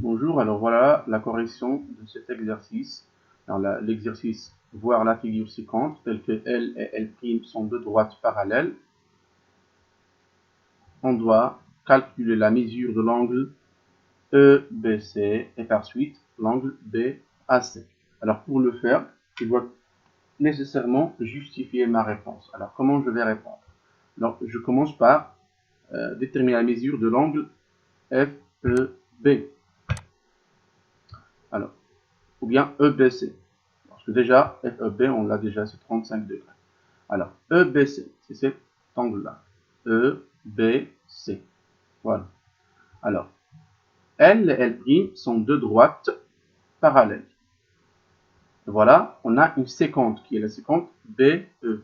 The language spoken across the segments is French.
Bonjour, alors voilà la correction de cet exercice. L'exercice, voir la figure ci-contre, telle que L et L' sont deux droites parallèles. On doit calculer la mesure de l'angle EBC et par suite l'angle BAC. Alors pour le faire, je dois nécessairement justifier ma réponse. Alors comment je vais répondre? Alors je commence par déterminer la mesure de l'angle FEB. Alors, ou bien EBC. Parce que déjà, FEB, on l'a déjà, c'est 35 degrés. Alors, EBC, c'est cet angle-là. EBC. Voilà. Alors, L et L' sont deux droites parallèles. Voilà, on a une séquente qui est la séquente BE.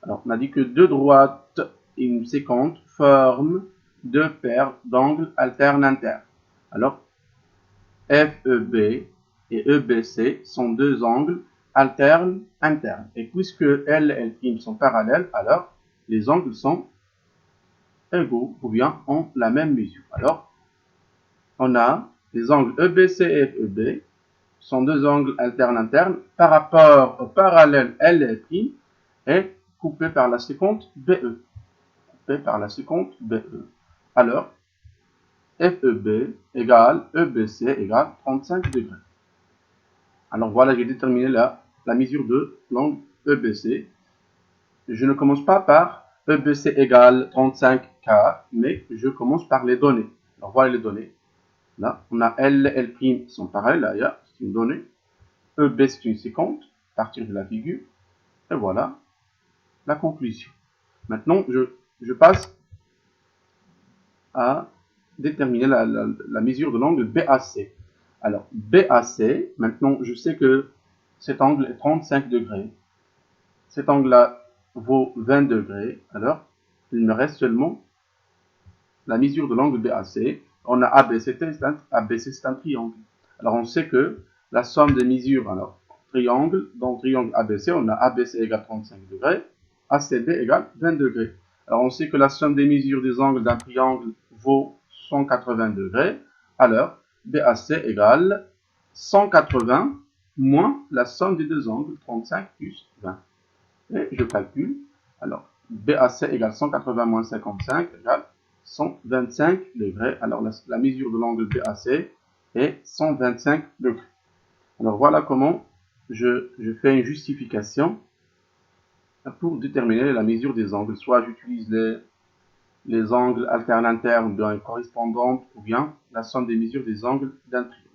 Alors, on a dit que deux droites et une séquente forment deux paires d'angles alternes internes. Alors, FEB et EBC sont deux angles alternes internes. Et puisque L et L' sont parallèles, alors les angles sont égaux ou bien ont la même mesure. Alors, on a les angles EBC et FEB sont deux angles alternes internes par rapport au parallèle L et L' et coupés par la séquente BE. Coupés par la séquente BE. Alors, FEB égale EBC égale 35 degrés. Alors voilà, j'ai déterminé la mesure de l'angle EBC. Je ne commence pas par EBC égale 35 quarts, mais je commence par les données. Alors voilà les données. Là, on a L et L' sont parallèles, là, c'est une donnée. EB, c'est une séquente, à partir de la figure. Et voilà la conclusion. Maintenant, je passe à déterminer la mesure de l'angle BAC. Alors, BAC, maintenant, je sais que cet angle est 35 degrés. Cet angle-là vaut 20 degrés. Alors, il me reste seulement la mesure de l'angle BAC. On a ABC, c'est un triangle. Alors, on sait que la somme des mesures, alors, triangle, dans le triangle ABC, on a ABC égale 35 degrés, ACB égale 20 degrés. Alors, on sait que la somme des mesures des angles d'un triangle vaut 180 degrés. Alors, BAC égale 180 moins la somme des deux angles, 35 plus 20. Et je calcule. Alors, BAC égale 180 moins 55 égale 125 degrés. Alors, la mesure de l'angle BAC est 125 degrés. Alors, voilà comment je fais une justification pour déterminer la mesure des angles. Soit j'utilise les angles alternes internes d'un correspondant ou bien la somme des mesures des angles d'un triangle.